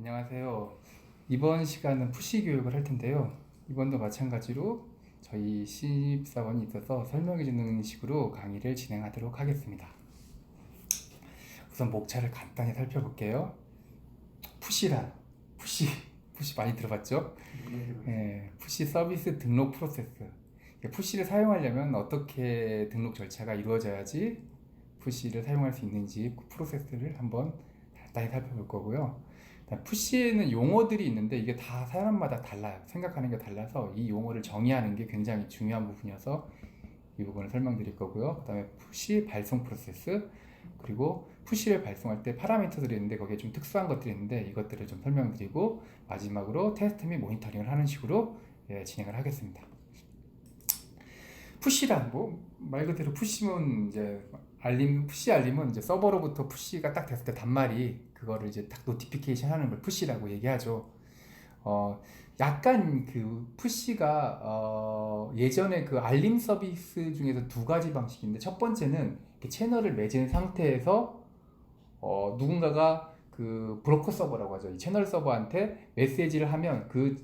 안녕하세요. 이번 시간은 푸시 교육을 할 텐데요. 이번도 마찬가지로 저희 신입사원이 있어서 설명해 주는 식으로 강의를 진행하도록 하겠습니다. 우선 목차를 간단히 살펴볼게요. 푸시란, 푸시 많이 들어봤죠? 푸시 서비스 등록 프로세스. 푸시를 사용하려면 어떻게 등록 절차가 이루어져야지 푸시를 사용할 수 있는지 그 프로세스를 한번 간단히 살펴볼 거고요. 푸시에는 용어들이 있는데 이게 다 사람마다 달라요. 생각하는 게 달라서 이 용어를 정의하는 게 굉장히 중요한 부분이어서 이 부분을 설명드릴 거고요. 그 다음에 푸시 발송 프로세스, 그리고 푸시를 발송할 때 파라미터들이 있는데 거기에 좀 특수한 것들이 있는데 이것들을 좀 설명드리고 마지막으로 테스트 및 모니터링을 하는 식으로 진행을 하겠습니다. 푸시란 말 그대로 푸시면 이제 푸시 알림은 이제 서버로부터 푸시가 딱 됐을 때 단말이 그거를 이제 딱 노티피케이션 하는 걸 푸시라고 얘기하죠. 약간 그 푸시가 예전에 그 알림 서비스 중에서 두 가지 방식인데, 첫 번째는 채널을 맺은 상태에서 누군가가 그 브로커 서버라고 하죠. 이 채널 서버한테 메시지를 하면 그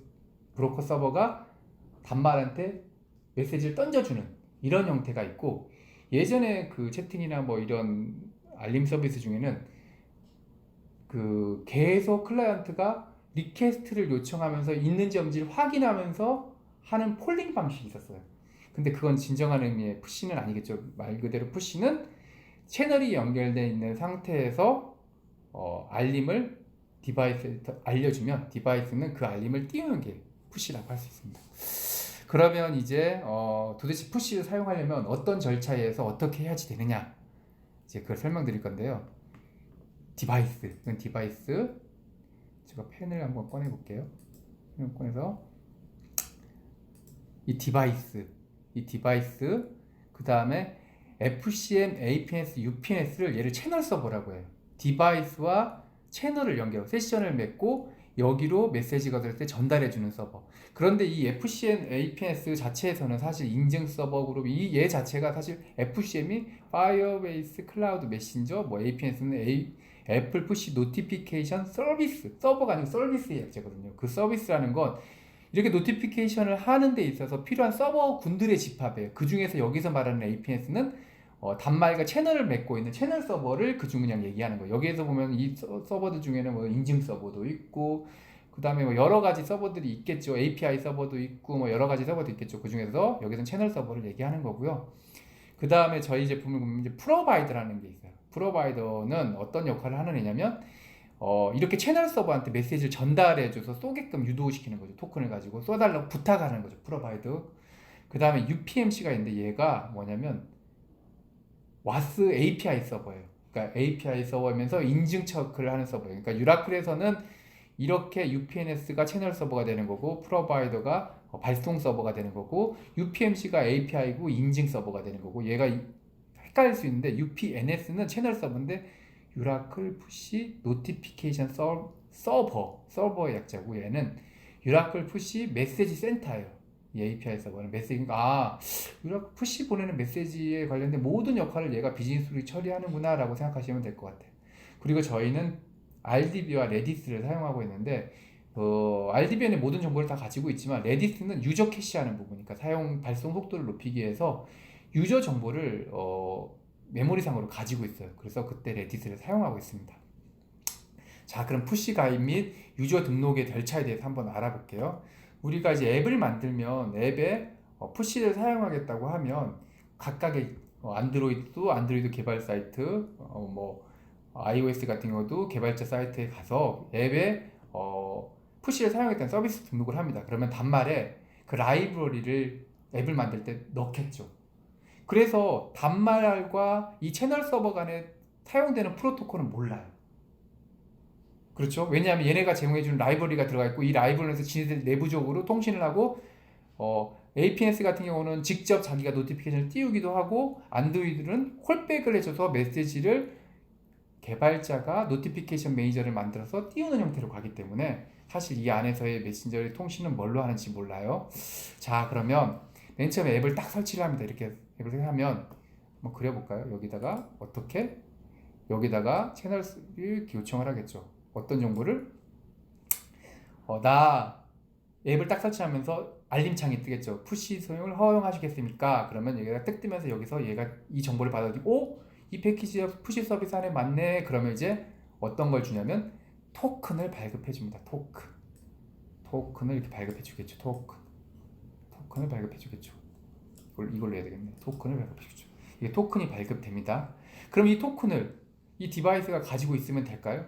브로커 서버가 단말한테 메시지를 던져주는 이런 형태가 있고, 예전에 그 채팅이나 뭐 이런 알림 서비스 중에는 그 계속 클라이언트가 리퀘스트를 요청하면서 있는지 없는지를 확인하면서 하는 폴링 방식이 있었어요. 근데 그건 진정한 의미의 푸시는 아니겠죠. 말 그대로 푸시는 채널이 연결되어 있는 상태에서 알림을 디바이스에 알려주면 디바이스는 그 알림을 띄우는 게 푸시라고 할 수 있습니다. 그러면 이제 도대체 푸시를 사용하려면 어떤 절차에서 어떻게 해야지 되느냐, 이제 그걸 설명드릴 건데요. 디바이스, 제가 펜을 한번 꺼내 볼게요. 펜을 꺼내서 이 디바이스, 그 다음에 FCM, APNS, UPNS를 얘를 채널 서버라고 해요. 디바이스와 채널을 연결하고 세션을 맺고 여기로 메시지가 될 때 전달해주는 서버. 그런데 이 FCM, APNS 자체에서는 사실 인증 서버 그룹, 얘 자체가 사실 FCM이 파이어베이스 클라우드 메신저, 뭐 APNS는 애플 푸시 노티피케이션 서비스, 서버가 아니고 서비스의 약자거든요. 그 서비스라는 건 이렇게 노티피케이션을 하는 데 있어서 필요한 서버 군들의 집합이에요. 그 중에서 여기서 말하는 APNS는 단말과 채널을 맺고 있는 채널 서버를 그중 그냥 얘기하는 거예요. 여기에서 보면 이 서버들 중에는 뭐 인증 서버도 있고, 그 다음에 뭐 여러 가지 서버들이 있겠죠. API 서버도 있고, 뭐 여러 가지 서버도 있겠죠. 그 중에서 여기서는 채널 서버를 얘기하는 거고요. 그 다음에 저희 제품을 보면 이제 프로바이더라는 게 있어요. 프로바이더는 어떤 역할을 하는 애냐면 이렇게 채널 서버한테 메시지를 전달해줘서 쏘게끔 유도시키는 거죠. 토큰을 가지고 쏘달라고 부탁하는 거죠. 프로바이더. 그 다음에 UPMC가 있는데 얘가 뭐냐면 와스 API 서버예요. 그러니까 API 서버면서 인증 체크를 하는 서버예요. 그러니까 유라클에서는 이렇게 UPNS가 채널 서버가 되는 거고, 프로바이더가 발송 서버가 되는 거고, UPMC가 API고 인증 서버가 되는 거고, 얘가 헷갈릴 수 있는데 UPNS는 채널 서버인데 유라클 푸시 노티피케이션 서버의 약자고, 얘는 유라클 푸시 메시지 센터예요. 이 API 서버는 메시지가 유라클 푸시 보내는 메시지에 관련된 모든 역할을 얘가 비즈니스로 처리하는구나 라고 생각하시면 될 것 같아요. 그리고 저희는 RDB와 레디스를 사용하고 있는데 RDB는 모든 정보를 다 가지고 있지만 레디스는 유저 캐시하는 부분이니까 사용 발송 속도를 높이기 위해서 유저 정보를 메모리상으로 가지고 있어요. 그래서 그때 레디스를 사용하고 있습니다. 자, 그럼 푸시 가입 및 유저 등록의 절차에 대해서 한번 알아볼게요. 우리가 이제 앱을 만들면 앱에 푸시를 사용하겠다고 하면 각각의 안드로이드 개발 사이트, 뭐 iOS 같은 경우도 개발자 사이트에 가서 앱에 푸시를 사용했다는 서비스 등록을 합니다. 그러면 단말에 그 라이브러리를 앱을 만들 때 넣겠죠. 그래서 단말과 이 채널 서버 간에 사용되는 프로토콜은 몰라요. 그렇죠? 왜냐하면 얘네가 제공해주는 라이브러리가 들어가 있고, 이 라이브러리에서 지네들 내부적으로 통신을 하고, APNS 같은 경우는 직접 자기가 노티피케이션을 띄우기도 하고, 안드로이드는 콜백을 해줘서 메시지를 개발자가 노티피케이션 매니저를 만들어서 띄우는 형태로 가기 때문에 사실 이 안에서의 메신저의 통신은 뭘로 하는지 몰라요. 자, 그러면 맨 처음에 앱을 딱 설치를 합니다. 이렇게 앱을 하면 한번 그려볼까요? 여기다가 채널을 요청을 하겠죠. 어떤 정보를? 나 앱을 딱 설치하면서 알림창이 뜨겠죠. 푸시 사용을 허용하시겠습니까? 그러면 얘가 뜩 뜨면서 여기서 얘가 이 정보를 받아들이고 이 패키지 푸시 서비스 안에 맞네. 그러면 이제 어떤 걸 주냐면 토큰을 발급해 줍니다. 토큰을 이렇게 발급해 주겠죠. 토큰을 발급해 주겠죠. 이걸로 해야 되겠네. 토큰을 발급해 주죠. 이게 토큰이 발급됩니다. 그럼 이 토큰을 이 디바이스가 가지고 있으면 될까요?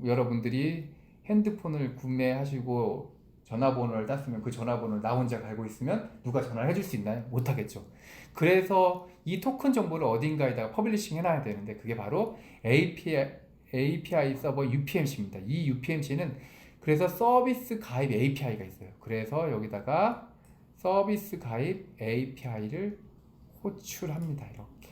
여러분들이 핸드폰을 구매하시고 전화번호를 땄으면 그 전화번호를 나 혼자 알고 있으면 누가 전화를 해줄 수 있나요? 못하겠죠. 그래서 이 토큰 정보를 어딘가에다가 퍼블리싱 해놔야 되는데 그게 바로 API 서버 UPMC입니다. 이 UPMC는 그래서 서비스 가입 API가 있어요. 그래서 여기다가 서비스 가입 API를 호출합니다. 이렇게.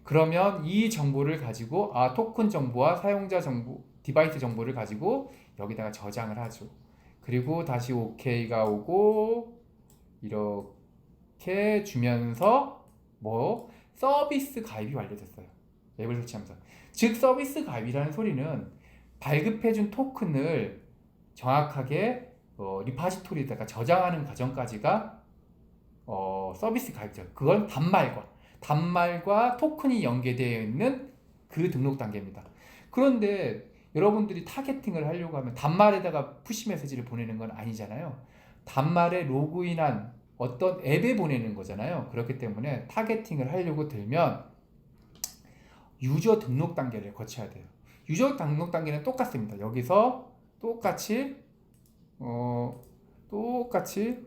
그러면 이 정보를 가지고 토큰 정보와 사용자 정보, 디바이스 정보를 가지고 여기다가 저장을 하죠. 그리고 다시 OK가 오고 이렇게 주면서 서비스 가입이 완료됐어요. 앱을 설치하면서. 즉 서비스 가입이라는 소리는 발급해준 토큰을 정확하게 리파지토리에다가 저장하는 과정까지가 서비스 가입이죠. 그건 단말과 토큰이 연계되어 있는 그 등록 단계입니다. 그런데 여러분들이 타겟팅을 하려고 하면 단말에다가 푸시 메시지를 보내는 건 아니잖아요. 단말에 로그인한 어떤 앱에 보내는 거잖아요. 그렇기 때문에 타겟팅을 하려고 들면 유저 등록 단계를 거쳐야 돼요. 유저 등록 단계는 똑같습니다. 여기서 똑같이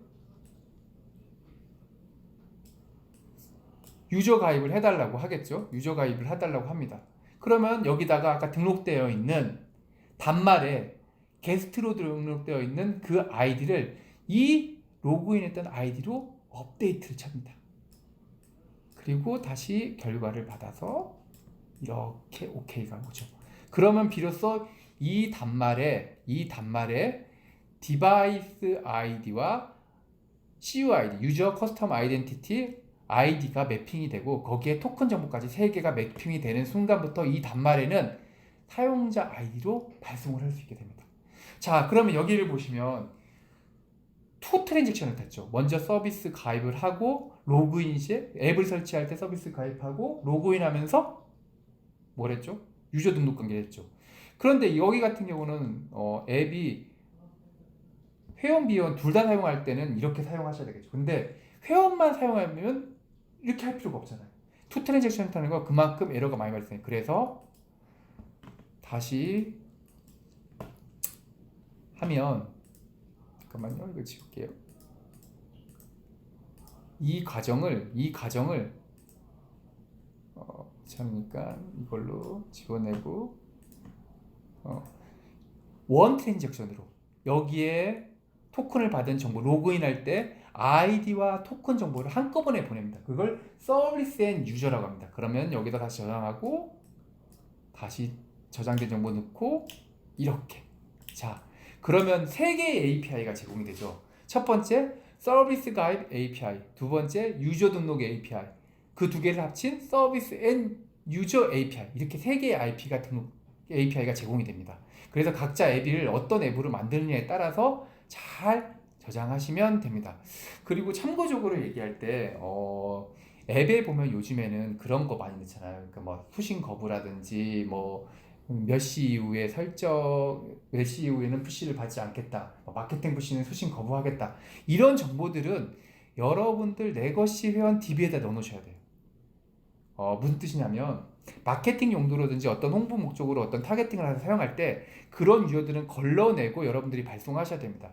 유저 가입을 해달라고 하겠죠. 유저 가입을 해달라고 합니다. 그러면 여기다가 아까 등록되어 있는 단말에 게스트로 등록되어 있는 그 아이디를 이 로그인했던 아이디로 업데이트를 찹니다. 그리고 다시 결과를 받아서 이렇게 OK가 오죠. 그러면 비로소 이 단말에 디바이스 아이디와 CUID, 유저 커스텀 아이덴티티 아이디가 매핑이 되고 거기에 토큰 정보까지 3개가 매핑이 되는 순간부터 이 단말에는 사용자 아이디로 발송을 할 수 있게 됩니다. 자, 그러면 여기를 보시면 투 트랜잭션을 했죠. 먼저 서비스 가입을 하고 로그인 시에 앱을 설치할 때 서비스 가입하고 로그인하면서 뭘 했죠? 유저 등록 관계를 했죠. 그런데 여기 같은 경우는 앱이 회원 비원 둘 다 사용할 때는 이렇게 사용하셔야 되겠죠. 근데 회원만 사용하면 이렇게 할 필요가 없잖아요. 투 트랜잭션 하는 거 그만큼 에러가 많이 발생해요. 그래서 다시 하면 잠깐만요. 이거 지울게요. 이 과정을 귀찮으니까 이걸로 집어내고 원 트랜잭션으로 여기에 토큰을 받은 정보 로그인할 때 아이디와 토큰 정보를 한꺼번에 보냅니다. 그걸 서비스 앤 유저라고 합니다. 그러면 여기다 다시 저장하고 다시 저장된 정보 넣고 이렇게. 자, 그러면 3개의 API가 제공이 되죠. 첫 번째 서비스 가입 API, 두 번째 유저 등록 API, 그 두 개를 합친 서비스 앤 유저 API, 이렇게 3개의 API가 제공이 됩니다. 그래서 각자 앱을 어떤 앱으로 만드느냐에 따라서 잘 저장하시면 됩니다. 그리고 참고적으로 얘기할 때 앱에 보면 요즘에는 그런 거 많이 넣잖아요. 그러니까 뭐 푸싱 거부라든지 몇 시 이후에 몇 시 이후에는 푸시를 받지 않겠다, 마케팅 푸시는 수신 거부하겠다, 이런 정보들은 여러분들 내 것이 회원 DB에다 넣어놓으셔야 돼요. 무슨 뜻이냐면 마케팅 용도로든지 어떤 홍보 목적으로 어떤 타겟팅을 해서 사용할 때 그런 유저들은 걸러내고 여러분들이 발송하셔야 됩니다.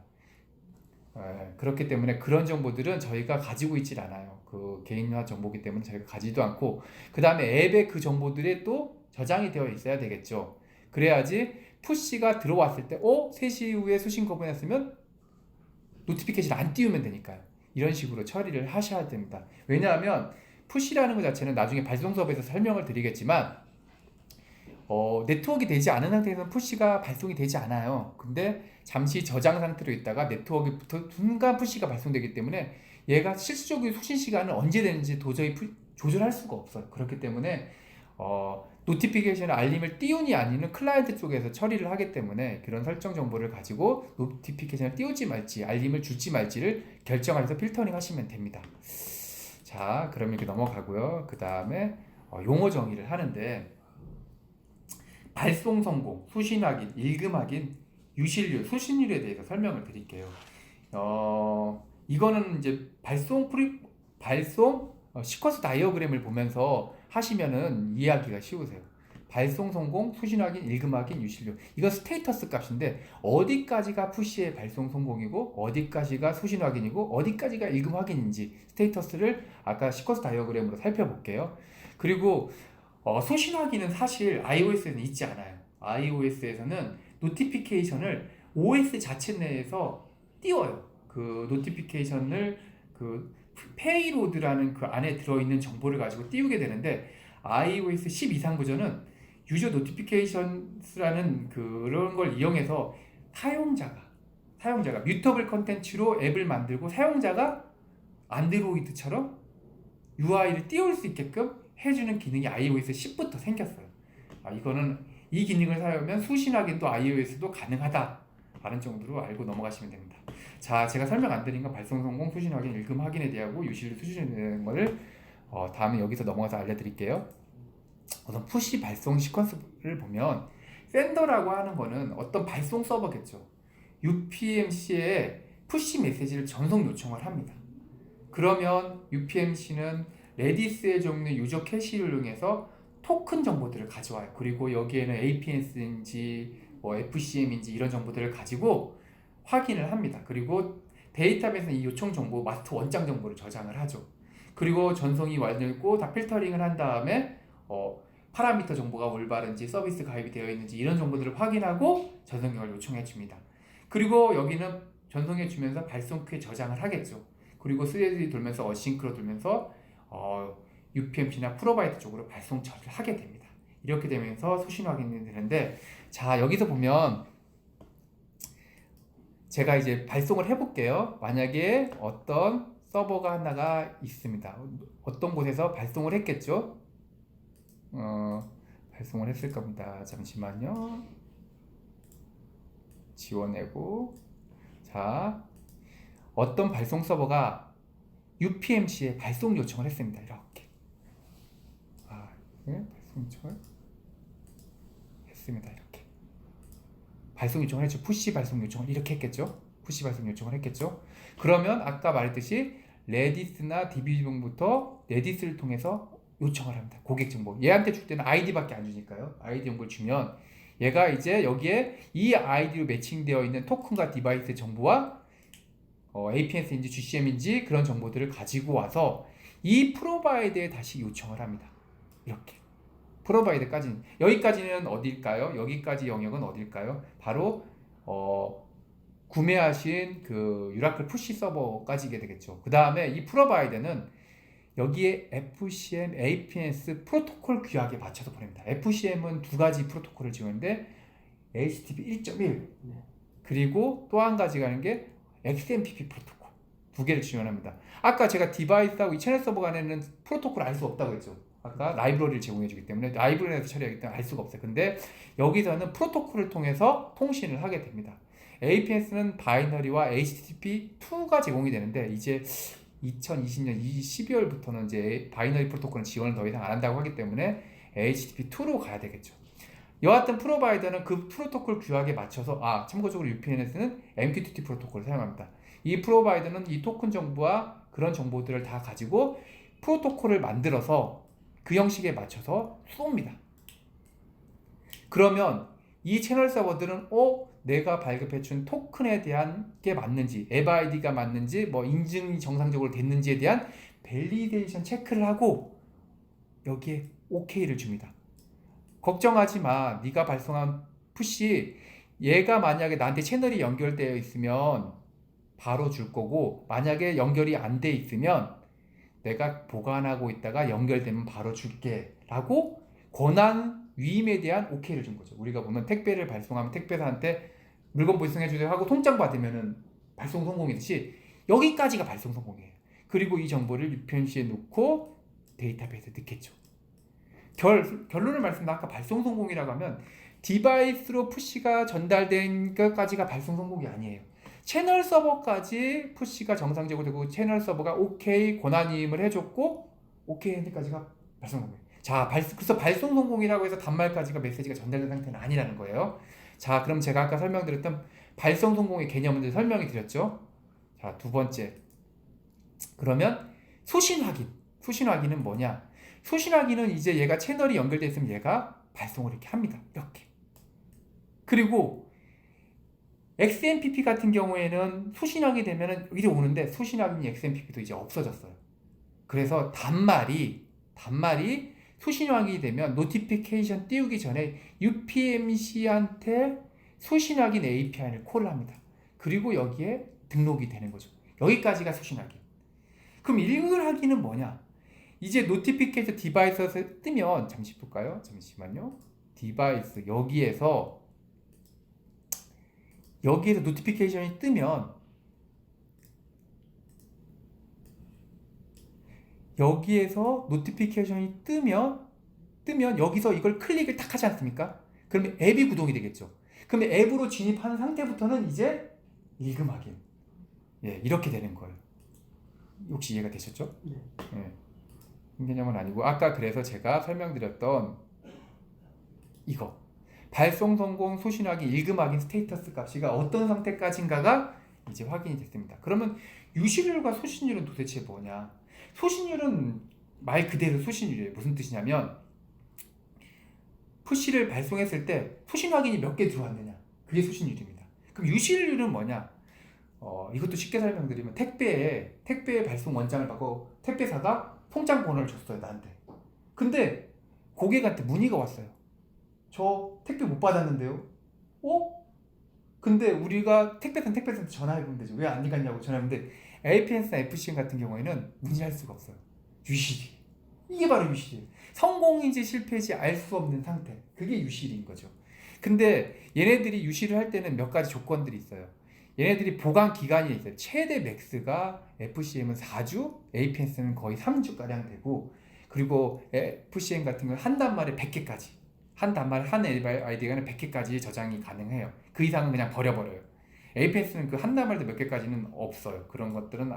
그렇기 때문에 그런 정보들은 저희가 가지고 있질 않아요. 그 개인화 정보이기 때문에 저희가 가지도 않고, 그 다음에 앱에 그 정보들이 또 저장이 되어 있어야 되겠죠. 그래야지 푸시가 들어왔을 때 3시 이후에 수신 거부했으면 노티피케이션 안 띄우면 되니까요. 이런 식으로 처리를 하셔야 됩니다. 왜냐하면 푸시라는 것 자체는 나중에 발송 수업에서 설명을 드리겠지만 네트워크가 되지 않은 상태에서는 푸시가 발송이 되지 않아요. 근데 잠시 저장 상태로 있다가 네트워크부터 순간 푸시가 발송되기 때문에 얘가 실질적인 수신 시간은 언제 되는지 도저히 조절할 수가 없어요. 그렇기 때문에 노티피케이션 알림을 띄우니 아니는 클라이언트 쪽에서 처리를 하기 때문에 그런 설정 정보를 가지고 노티피케이션을 띄우지 말지 알림을 줄지 말지를 결정해서 필터링 하시면 됩니다. 자, 그럼 이렇게 넘어가고요. 그 다음에 용어 정의를 하는데 발송 성공, 수신 확인, 읽음 확인, 유실률, 수신율에 대해서 설명을 드릴게요. 이거는 이제 발송 시퀀스 다이어그램을 보면서 하시면은 이해하기가 쉬우세요. 발송 성공, 수신 확인, 읽음 확인, 유실률. 이건 스테이터스 값인데 어디까지가 푸시의 발송 성공이고 어디까지가 수신 확인이고 어디까지가 읽음 확인인지 스테이터스를 아까 시퀀스 다이어그램으로 살펴볼게요. 그리고 수신 확인은 사실 iOS에는 있지 않아요. iOS에서는 노티피케이션을 OS 자체 내에서 띄워요. 그 노티피케이션을 그 페이로드라는 그 안에 들어있는 정보를 가지고 띄우게 되는데 iOS 10 이상 버전은 유저 노티피케이션스라는 그런 걸 이용해서 사용자가 뮤터블 컨텐츠로 앱을 만들고 사용자가 안드로이드처럼 UI를 띄울 수 있게끔 해주는 기능이 iOS 10부터 생겼어요. 이거는 이 기능을 사용하면 수신 확인도 iOS도 가능하다라는 정도로 알고 넘어가시면 됩니다. 자, 제가 설명 안 드린 건 발송 성공, 수신 확인, 읽음 확인에 대하고 유실률, 수신에 대한 거를 다음에 여기서 넘어가서 알려드릴게요. 우선 푸시 발송 시퀀스를 보면 샌더라고 하는 거는 어떤 발송 서버겠죠. UPMC에 푸시 메시지를 전송 요청을 합니다. 그러면 UPMC는 레디스의 종류 유저 캐시를 이용해서 토큰 정보들을 가져와요. 그리고 여기에는 APS인지 FCM인지 이런 정보들을 가지고 확인을 합니다. 그리고 데이터베이스는 이 요청 정보 마스터 원장 정보를 저장을 하죠. 그리고 전송이 완료했고 다 필터링을 한 다음에 파라미터 정보가 올바른지 서비스 가입이 되어 있는지 이런 정보들을 확인하고 전송경을 요청해 줍니다. 그리고 여기는 전송해 주면서 발송 큐에 저장을 하겠죠. 그리고 스레드이 돌면서 어싱크로 돌면서 UPMC나 프로바이더 쪽으로 발송 처리를 하게 됩니다. 이렇게 되면서 수신 확인이 되는데, 자, 여기서 보면 제가 이제 발송을 해볼게요. 만약에 어떤 서버가 하나가 있습니다. 어떤 곳에서 발송을 했겠죠? 발송을 했을 겁니다. 잠시만요. 지워내고. 자, 어떤 발송 서버가 UPMC에 발송 요청을 했습니다. 이렇게. 발송 요청을 했습니다. 이렇게. 발송 요청을 했죠. 푸시 발송 요청을 이렇게 했겠죠. 푸시 발송 요청을 했겠죠. 그러면 아까 말했듯이 레디스나 DB정부터 레디스를 통해서 요청을 합니다. 고객 정보. 얘한테 줄 때는 아이디밖에 안 주니까요. 아이디 정보를 주면 얘가 이제 여기에 이 아이디로 매칭되어 있는 토큰과 디바이스 정보와 APS인지 GCM인지 그런 정보들을 가지고 와서 이 프로바이더에 다시 요청을 합니다. 이렇게. 프로바이더까지는 여기까지는 어딜까요? 여기까지 영역은 어딜까요? 바로 구매하신 그 유라클 푸시 서버까지게 되겠죠. 그 다음에 이 프로바이더는 여기에 FCM, APS 프로토콜 규약에 맞춰서 보냅니다. FCM은 두 가지 프로토콜을 지원하는데 HTTP 1.1 그리고 또 한 가지가 하는 게 XMPP 프로토콜 두 개를 지원합니다. 아까 제가 디바이스하고 이 채널 서버 간에는 프로토콜 알 수 없다고 했죠. 아까 라이브러리를 제공해주기 때문에 라이브러리에서 처리하기 때문에 알 수가 없어요. 근데 여기서는 프로토콜을 통해서 통신을 하게 됩니다. APS는 바이너리와 HTTP2가 제공이 되는데 이제 2020년 12월부터는 이제 바이너리 프로토콜은 지원을 더 이상 안 한다고 하기 때문에 HTTP2로 가야 되겠죠. 여하튼 프로바이더는 그 프로토콜 규약에 맞춰서 참고적으로 UPNS는 MQTT 프로토콜을 사용합니다. 이 프로바이더는 이 토큰 정보와 그런 정보들을 다 가지고 프로토콜을 만들어서 그 형식에 맞춰서 쏩니다. 그러면 이 채널 서버들은 내가 발급해준 토큰에 대한 게 맞는지, 앱 아이디가 맞는지, 인증이 정상적으로 됐는지에 대한 밸리데이션 체크를 하고 여기에 OK를 줍니다. 걱정하지 마. 네가 발송한 푸시 얘가 만약에 나한테 채널이 연결되어 있으면 바로 줄 거고 만약에 연결이 안 돼 있으면 내가 보관하고 있다가 연결되면 바로 줄게 라고 권한 위임에 대한 OK를 준 거죠. 우리가 보면 택배를 발송하면 택배사한테 물건 배송해 주세요 하고 통장 받으면은 발송 성공이듯이 여기까지가 발송 성공이에요. 그리고 이 정보를 UPMC에 넣고 데이터베이스에 넣겠죠. 결론을 말씀드리면 아까 발송 성공이라고 하면 디바이스로 푸시가 전달된 것까지가 발송 성공이 아니에요. 채널 서버까지 푸시가 정상적으로 되고 채널 서버가 오케이 권한임을 해줬고 오케이 했는데까지가 발송 성공이에요. 자, 그래서 발송 성공이라고 해서 단말까지가 메시지가 전달된 상태는 아니라는 거예요. 자, 그럼 제가 아까 설명드렸던 발송 성공의 개념을 설명해 드렸죠. 자, 두 번째. 그러면 수신 확인. 수신 확인은 뭐냐? 수신 확인은 이제 얘가 채널이 연결되어 있으면 얘가 발송을 이렇게 합니다. 이렇게. 그리고 XMPP 같은 경우에는 수신하게 되면은 이리 오는데 수신하기는 XMPP도 이제 없어졌어요. 그래서 단말이 수신하게 되면 노티피케이션 띄우기 전에 UPMC한테 수신확인 API를 콜을 합니다. 그리고 여기에 등록이 되는 거죠. 여기까지가 수신확인. 그럼 읽을 확인은 뭐냐? 이제 노티피케이션 디바이스에서 뜨면 잠시 볼까요? 잠시만요. 디바이스 여기에서 노티피케이션이 뜨면 여기서 이걸 클릭을 딱 하지 않습니까? 그러면 앱이 구동이 되겠죠. 그러면 앱으로 진입하는 상태부터는 이제 읽음 확인. 예, 이렇게 되는 거예요. 혹시 이해가 되셨죠? 네. 예. 개념은 아니고 아까 그래서 제가 설명드렸던 이거 발송 성공, 수신 확인, 읽음 확인 스테이터스 값이가 어떤 상태까지인가가 이제 확인이 됐습니다. 그러면 유실률과 수신율은 도대체 뭐냐? 수신율은 말 그대로 수신율이에요. 무슨 뜻이냐면 푸시를 발송했을 때 수신 확인이 몇 개 들어왔느냐, 그게 수신율입니다. 그럼 유실률은 뭐냐? 이것도 쉽게 설명드리면 택배에 발송 원장을 받고 택배사가 통장 번호를 줬어요, 나한테. 근데 고객한테 문의가 왔어요. 저 택배 못 받았는데요. 근데 우리가 택배사한테 전화해보면 되죠. 왜 안 갔냐고 전화했는데 APS나 FCM 같은 경우에는 문의할 수가 없어요. 유실이. 이게 바로 유실이에요. 성공인지 실패인지 알 수 없는 상태. 그게 유실인 거죠. 근데 얘네들이 유실을 할 때는 몇 가지 조건들이 있어요. 얘네들이 보관 기간이 있어요. 최대 맥스가 FCM은 4주, APS는 거의 3주가량 되고, 그리고 FCM 같은 경우는 한 단말에 100개까지. 한 단말, 한 아이디어는 100개까지 저장이 가능해요. 그 이상은 그냥 버려버려요. APS는 그 한 단말도 몇 개까지는 없어요. 그런 것들은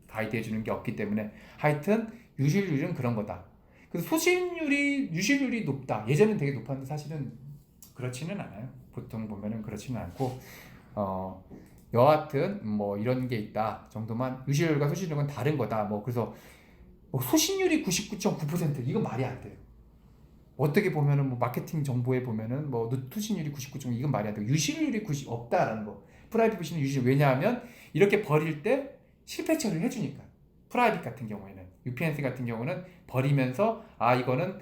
가이드해 주는 게 없기 때문에 하여튼 유실률은 그런 거다. 그래서 유실률이 높다. 예전엔 되게 높았는데 사실은 그렇지는 않아요. 보통 보면은 그렇지는 않고 여하튼 뭐 이런 게 있다 정도만. 유실률과 수신률은 다른 거다. 그래서 수신율이 99.9% 이건 말이 안 돼요. 어떻게 보면은 마케팅 정보에 보면은 수신율이 99.9 이건 말이 안 돼요. 유실률이 90 없다라는 거. 프라이빗은 유실. 왜냐하면 이렇게 버릴 때 실패 처리를 해주니까. 프라이빗 같은 경우에는 UPnC 같은 경우는 버리면서 이거는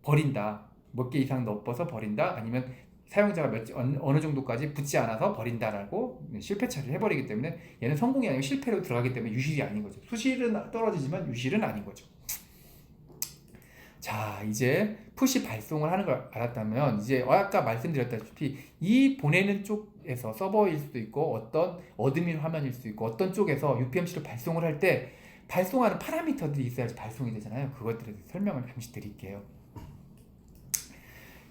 버린다. 몇 개 이상 넣어서 버린다. 아니면 사용자가 어느 정도까지 붙지 않아서 버린다라고 실패 처리를 해버리기 때문에 얘는 성공이 아니고 실패로 들어가기 때문에 유실이 아닌 거죠. 수실은 떨어지지만 유실은 아닌 거죠. 자, 이제 푸시 발송을 하는 걸 알았다면 이제 아까 말씀드렸다시피 이 보내는 쪽에서 서버일 수도 있고 어떤 어드민 화면일 수도 있고 어떤 쪽에서 UPMC를 발송을 할 때 발송하는 파라미터들이 있어야지 발송이 되잖아요. 그것들에 대해서 설명을 잠시 드릴게요.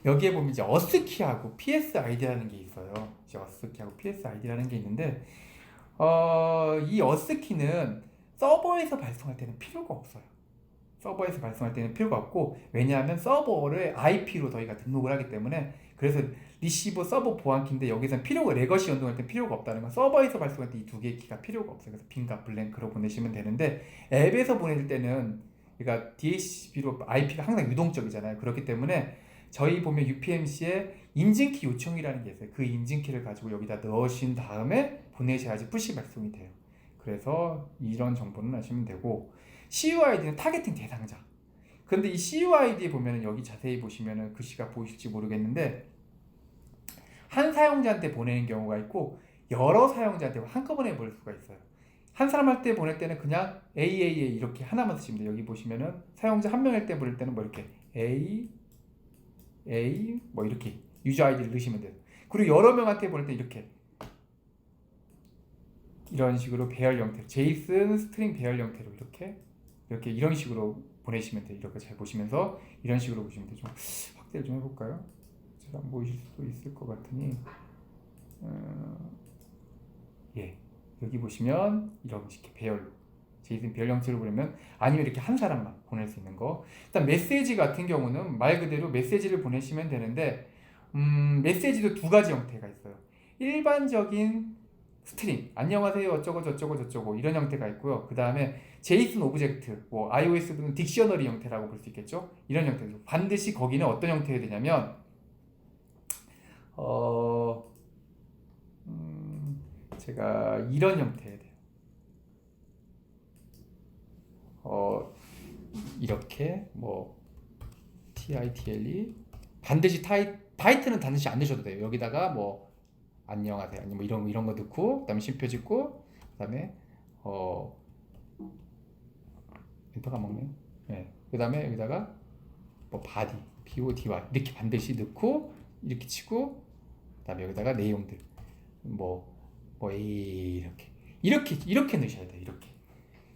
여기에 보면 이제 어스키하고 PSID라는 게 있어요. 이제 어스키하고 PSID라는 게 있는데 이 어스키는 서버에서 발송할 때는 필요가 없어요. 서버에서 발송할 때는 필요가 없고, 왜냐하면 서버를 IP로 저희가 등록을 하기 때문에. 그래서 리시버 서버 보안키인데 여기서는 레거시 연동할 때 필요가 없다는 건 서버에서 발송할 때 이 두 개의 키가 필요가 없어요. 그래서 빈과 블랭크로 보내시면 되는데 앱에서 보낼 때는 그러니까 DHCP로 IP가 항상 유동적이잖아요. 그렇기 때문에 저희 보면 UPMC에 인증키 요청이라는 게 있어요. 그 인증키를 가지고 여기다 넣으신 다음에 보내셔야지 푸시 발송이 돼요. 그래서 이런 정보는 아시면 되고, CUID는 타겟팅 대상자. 그런데 이 CUID에 보면은 여기 자세히 보시면은 글씨가 보이실지 모르겠는데 한 사용자한테 보내는 경우가 있고 여러 사용자한테 한꺼번에 보낼 수가 있어요. 한 사람한테 보낼 때는 그냥 AAA 이렇게 하나만 쓰시면 돼요. 여기 보시면은 사용자 한 명일 때 보낼 때는 이렇게 A 이렇게 유저 아이디를 넣으시면 돼요. 그리고 여러 명한테 보낼 때 이런 식으로 배열 형태로 JSON 스트링 배열 형태로 이런 식으로 보내시면 돼요. 이렇게 잘 보시면서 이런 식으로 보시면 돼요. 좀 확대를 좀 해볼까요? 제가 안 보이실 수도 있을 것 같으니 예, 여기 보시면 이렇게 배열로 제이슨 배열 형태로 보내면 아니면 이렇게 한 사람만 보낼 수 있는 거. 일단 메시지 같은 경우는 말 그대로 메시지를 보내시면 되는데 메시지도 두 가지 형태가 있어요. 일반적인 스트링 안녕하세요 어쩌고 저쩌고 저쩌고 이런 형태가 있고요. 그 다음에 제이슨 오브젝트 뭐 iOS는 딕셔너리 형태라고 볼 수 있겠죠. 이런 형태죠. 반드시 거기는 어떤 형태가 되냐면 제가 이런 형태에 돼요. 이렇게 뭐 title 반드시 타이틀은 반드시 안 넣으셔도 돼요. 여기다가 뭐 안녕하세요 아니 뭐 이런 거 넣고 그다음에 쉼표 짓고 그다음에 엔터가 먹네. 네. 그다음에 여기다가 뭐 body body 이렇게 반드시 넣고 이렇게 치고 그다음에 여기다가 내용들 뭐 이렇게 넣으셔야 돼요. 이렇게.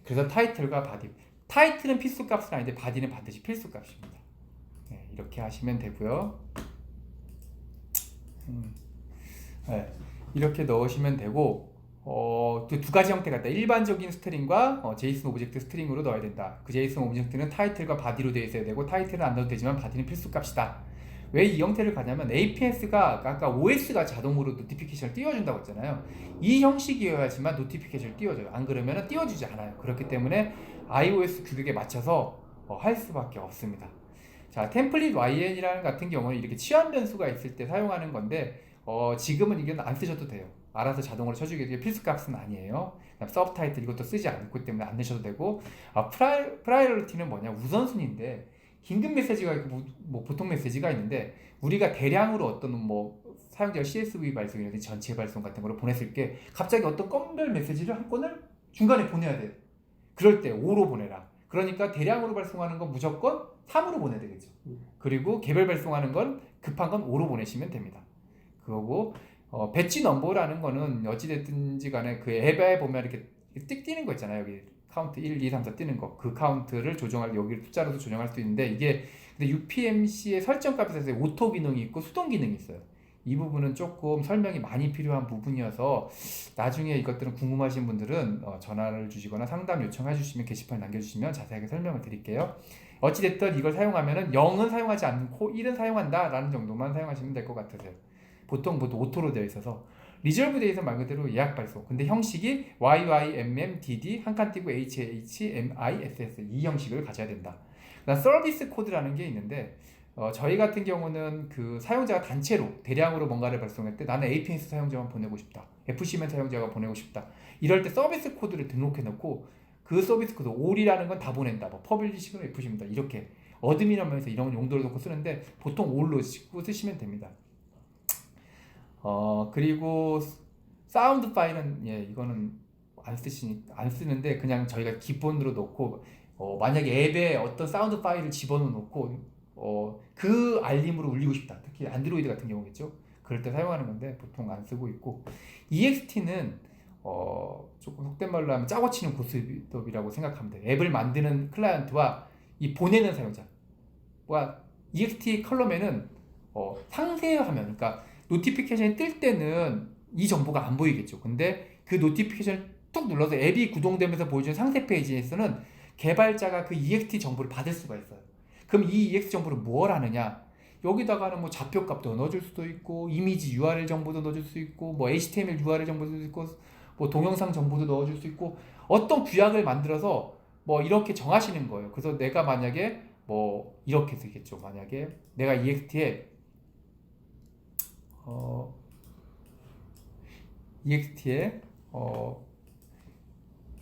그래서 타이틀과 바디. 타이틀은 필수값은 아닌데 바디는 반드시 필수값입니다. 네, 이렇게 하시면 되고요. 네, 이렇게 넣으시면 되고 두 가지 형태가 있다. 일반적인 스트링과 제이슨 오브젝트 스트링으로 넣어야 된다. 그 제이슨 오브젝트는 타이틀과 바디로 되어 있어야 되고 타이틀은 안 넣어도 되지만 바디는 필수값이다. 왜 이 형태를 가냐면 APS가 아까 OS가 자동으로 노티피케이션을 띄워준다고 했잖아요. 이 형식이어야지만 노티피케이션을 띄워줘요. 안 그러면 띄워주지 않아요. 그렇기 때문에 iOS 규격에 맞춰서 할 수밖에 없습니다. 자, 템플릿 YN이라는 같은 경우는 이렇게 치환 변수가 있을 때 사용하는 건데 지금은 이건 안 쓰셔도 돼요. 알아서 자동으로 쳐주게 되게 필수값은 아니에요. 서브타이틀 이것도 쓰지 않기 때문에 안 넣으셔도 되고 프라이어리티는 뭐냐 우선순위인데 긴급 메시지가 있고 뭐 보통 메시지가 있는데 우리가 대량으로 어떤 뭐 사용자 CSV 발송이라든지 전체 발송 같은 거를 보냈을 때 갑자기 어떤 건별 메시지를 한 건을 중간에 보내야 돼요. 그럴 때 5로 보내라. 그러니까 대량으로 발송하는 건 무조건 3으로 보내야 되겠죠. 그리고 개별 발송하는 건 급한 건 5로 보내시면 됩니다. 그거고 배지 넘버라는 거는 어찌됐든지 간에 그 앱에 보면 이렇게 띡 뛰는 거 있잖아요. 여기 카운트 1, 2, 3, 4 뜨는 거. 그 카운트를 조정할 여기 숫자로도 조정할 수 있는데 이게 근데 UPMC의 설정 값에서 오토 기능이 있고 수동 기능이 있어요. 이 부분은 조금 설명이 많이 필요한 부분이어서 나중에 이것들은 궁금하신 분들은 전화를 주시거나 상담 요청해 주시면 게시판 남겨주시면 자세하게 설명을 드릴게요. 어찌됐든 이걸 사용하면은 0은 사용하지 않고 1은 사용한다 라는 정도만 사용하시면 될 것 같으세요. 보통 모두 오토로 되어 있어서 리저브 데이터 말 그대로 예약 발송. 근데 형식이 YYMMDD 한 칸 띄고 HHMISS 이 형식을 가져야 된다. 그다음 서비스 코드라는 게 있는데 저희 같은 경우는 그 사용자가 단체로 대량으로 뭔가를 발송할 때 나는 APS 사용자만 보내고 싶다. FC만 사용자가 보내고 싶다. 이럴 때 서비스 코드를 등록해 놓고 그 서비스 코드 all이라는 건 다 보낸다. 뭐 퍼블리싱은 FC입니다. 이렇게 어드민하면서 이런 용도를 놓고 쓰는데 보통 all로 쓰시면 됩니다. 그리고 사운드 파일은 이거는 안 쓰는데 그냥 저희가 기본으로 놓고 만약에 앱에 어떤 사운드 파일을 집어넣고 그 알림으로 울리고 싶다. 특히 안드로이드 같은 경우겠죠. 그럴 때 사용하는 건데 보통 안 쓰고 있고 EXT는 조금 속된 말로 하면 짜고 치는 고스톱이라고 생각하면 돼요. 앱을 만드는 클라이언트와 이 보내는 사용자. EXT 컬럼에는 상세 화면, 그러니까 노티피케이션이 뜰 때는 이 정보가 안 보이겠죠. 근데 그 노티피케이션을 툭 눌러서 앱이 구동되면서 보여주는 상세 페이지에서는 개발자가 그 EXT 정보를 받을 수가 있어요. 그럼 이 EXT 정보를 뭘 하느냐? 여기다가는 뭐 좌표값도 넣어줄 수도 있고, 이미지 URL 정보도 넣어줄 수 있고, 뭐 HTML URL 정보도 있고, 뭐 동영상 정보도 넣어줄 수 있고, 어떤 규약을 만들어서 뭐 이렇게 정하시는 거예요. 그래서 내가 만약에 뭐 이렇게 쓰겠죠. 만약에 내가 EXT에 EXT에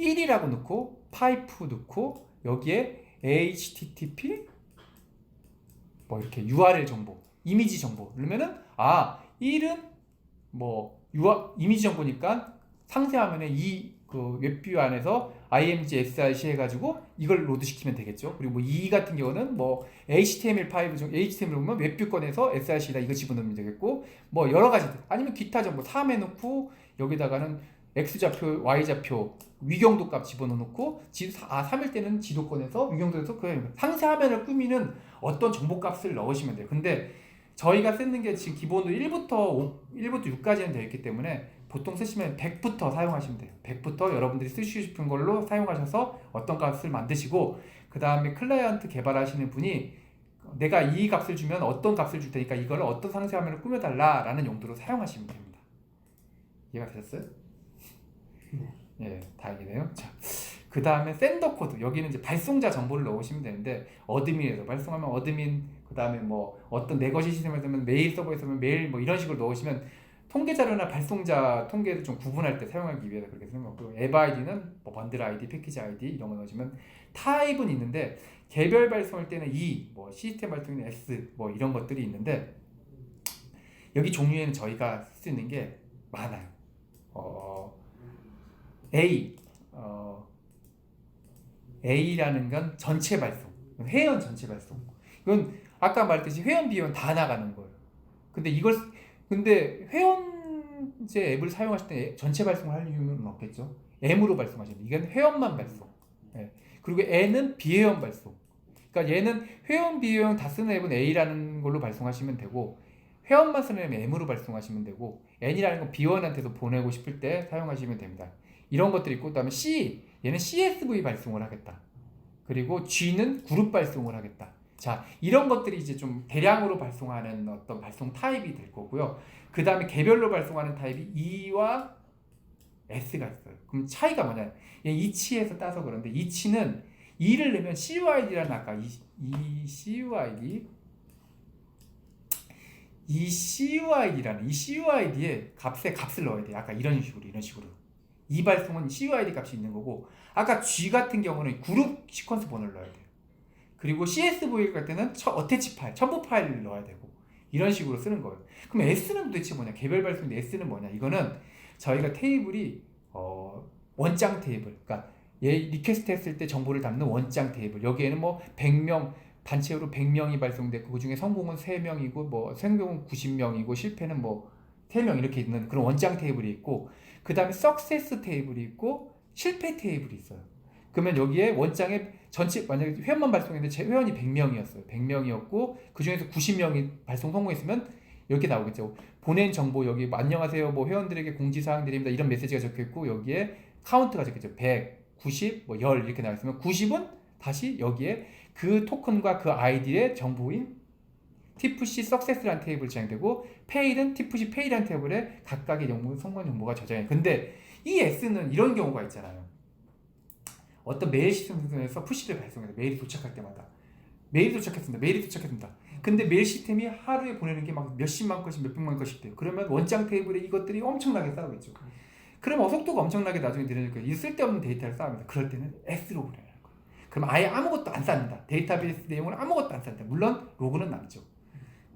1이라고 넣고 파이프 넣고 여기에 HTTP 뭐 이렇게 URL 정보, 이미지 정보 그러면은 1은 뭐 이미지 정보니까 상세 화면에 그 웹뷰 안에서 img src 해가지고 이걸 로드 시키면 되겠죠. 그리고 뭐 2 같은 경우는 뭐 HTML5 HTML 보면 웹뷰 꺼내서 src다 이거 집어넣으면 되겠고 뭐 여러 가지 아니면 기타 정보 3 해놓고 여기다가는 X좌표, Y좌표, 위경도 값 집어넣고 3일 때는 지도권에서 위경도에서 그 상세 화면을 꾸미는 어떤 정보 값을 넣으시면 돼요. 근데 저희가 쓰는 게 지금 기본으로 1부터 6까지는 되어 있기 때문에 보통 쓰시면 100부터 사용하시면 돼요. 100부터 여러분들이 쓰시고 싶은 걸로 사용하셔서 어떤 값을 만드시고 그 다음에 클라이언트 개발하시는 분이 내가 이 값을 주면 어떤 값을 줄 테니까 이거를 어떤 상세 화면을 꾸며달라 라는 용도로 사용하시면 됩니다. 이해가 되셨어요? 예, 다행이네요. 자, 그 다음에 샌더 코드. 여기는 이제 발송자 정보를 넣으시면 되는데 어드민에서 발송하면 어드민, 그 다음에 뭐 어떤 내 것이 시스템에서 면 메일 서버에서 면 메일 뭐 이런 식으로 넣으시면 통계 자료나 발송자 통계를 좀 구분할 때 사용하기 위해서 그렇게 쓰는 거고, 앱 아이디는 뭐 번들 아이디, 패키지 아이디 이런 거 넣으시면 타입은 있는데 개별 발송할 때는 E, 뭐 시스템 발송에는 S 뭐 이런 것들이 있는데 여기 종류에는 저희가 쓸 수 있는 게 많아요. A라는 건 전체 발송, 회원 전체 발송. 이건 아까 말했듯이 회원 비용 다 나가는 거예요. 근데 회원제 앱을 사용하실 때 전체 발송을 할 이유는 없겠죠. M으로 발송하시면 이건 회원만 발송. 네. 그리고 N은 비회원 발송. 그러니까 얘는 회원 비회원 다 쓰는 앱은 A라는 걸로 발송하시면 되고 회원만 쓰는 앱은 M으로 발송하시면 되고 N이라는 건 비회원한테도 보내고 싶을 때 사용하시면 됩니다. 이런 것들이 있고 그다음에 C, 얘는 CSV 발송을 하겠다. 그리고 G는 그룹 발송을 하겠다. 자, 이런 것들이 이제 좀 대량으로 발송하는 어떤 발송 타입이 될 거고요. 그 다음에 개별로 발송하는 타입이 E와 S가 있어요. 그럼 차이가 뭐냐? 이치에서 따서 그런데 이치는 E를 넣으면 CUID라는 아까 이 CUID라는 이 CUID에 값을 넣어야 돼요. 아까 이런 식으로. 이 발송은 CUID 값이 있는 거고 아까 G 같은 경우는 그룹 시퀀스 번호를 넣어야 돼요. 그리고 CSV 같은 때는 어태치 파일, 첨부 파일을 넣어야 되고 이런 식으로 쓰는 거예요. 그럼 S는 도대체 뭐냐? 개별 발송인데 S는 뭐냐? 이거는 저희가 테이블이 원장 테이블, 그러니까 얘 리퀘스트 했을 때 정보를 담는 원장 테이블. 여기에는 뭐 100명 단체로 100명이 발송됐고 그 중에 성공은 3명이고 뭐 성공은 90명이고 실패는 뭐 3명 이렇게 있는 그런 원장 테이블이 있고 그 다음에 석세스 테이블이 있고 실패 테이블이 있어요. 그러면 여기에 원장에 전체 만약에 회원만 발송했는데 제 회원이 100명이었어요. 100명이었고 그 중에서 90명이 발송 성공했으면 이렇게 나오겠죠. 보낸 정보 여기 안녕하세요 뭐 회원들에게 공지사항 드립니다 이런 메시지가 적혀있고 여기에 카운트가 적혀있죠. 100, 90, 뭐 10 이렇게 나와있으면 90은 다시 여기에 그 토큰과 그 아이디의 정보인 티프시 석세스라는 테이블이 저장되고 페일은 티프시 페일이라는 테이블에 각각의 성공 정보가 저장해요. 근데 이 S는 이런 경우가 있잖아요. 어떤 메일 시스템에서 푸시를 발송해요. 메일이 도착할 때마다 메일이 도착했습니다. 근데 메일 시스템이 하루에 보내는 게 막 몇십만 건씩 몇백만 건씩 돼요. 그러면 원장 테이블에 이것들이 엄청나게 쌓여있죠. 그럼 속도가 엄청나게 나중에 느려질 거예요. 이 쓸데없는 데이터를 쌓습니다. 그럴 때는 S로 보내는 거예요. 그럼 아예 아무것도 안 쌓는다. 데이터베이스 내용을 아무것도 안 쌓는다. 물론 로그는 남죠.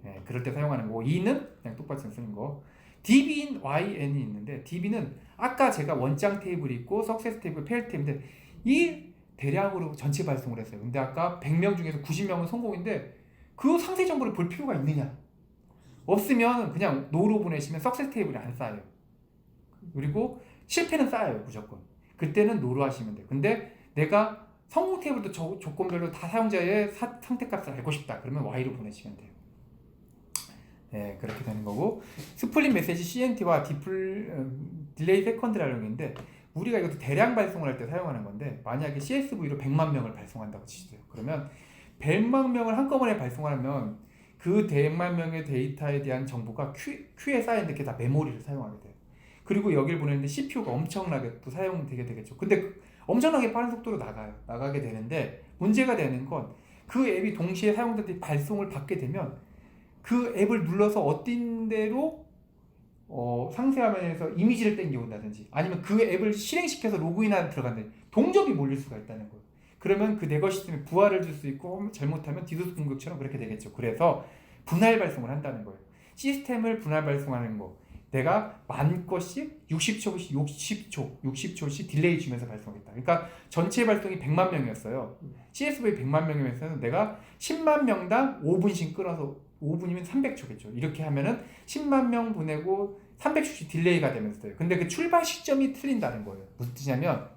네, 그럴 때 사용하는 거고 E는 그냥 똑같이 쓰는 거. DB인 YN이 있는데 DB는 아까 제가 원장 테이블이 있고 석세스 테이블, 페일 테이블인데 이 대량으로 전체 발송을 했어요. 근데 아까 100명 중에서 90명은 성공인데 그 상세 정보를 볼 필요가 있느냐? 없으면 그냥 노로 보내시면 석세스 테이블이 안 쌓여요. 그리고 실패는 쌓여요. 무조건. 그때는 노로 하시면 돼요. 근데 내가 성공 테이블도 조건별로 다 사용자의 상태값을 알고 싶다. 그러면 Y로 보내시면 돼요. 네, 그렇게 되는 거고 스플릿 메시지 CNT와 딜레이 세컨드라는 게 있는데 우리가 이것도 대량 발송을 할 때 사용하는 건데 만약에 CSV로 100만 명을 발송한다고 치세요. 그러면 100만 명을 한꺼번에 발송하면 그 100만 명의 데이터에 대한 정보가 Q에 쌓이는데 그게 다 메모리를 사용하게 돼요. 그리고 여기를 보내는데 CPU가 엄청나게 또 사용되게 되겠죠. 근데 엄청나게 빠른 속도로 나가게 되는데 문제가 되는 건 그 앱이 동시에 사용자들이 발송을 받게 되면 그 앱을 눌러서 어떤 데로 상세 화면에서 이미지를 땡겨온다든지 아니면 그 앱을 실행시켜서 로그인하는 들어갔는데 동접이 몰릴 수가 있다는 거예요. 그러면 그 네거 시스템에 부하를 줄 수 있고 잘못하면 디도스 공격처럼 그렇게 되겠죠. 그래서 분할 발송을 한다는 거예요. 시스템을 분할 발송하는 거. 내가 10,000건씩 60초씩 딜레이 주면서 발송했다. 그러니까 전체 발송이 100만 명이었어요. CSV 100만 명이면서 내가 10만 명당 5분씩 끊어서 5분이면 300초겠죠. 이렇게 하면은 10만 명 보내고 300초씩 딜레이가 되면서 돼요. 근데 그 출발 시점이 틀린다는 거예요. 무슨 뜻이냐면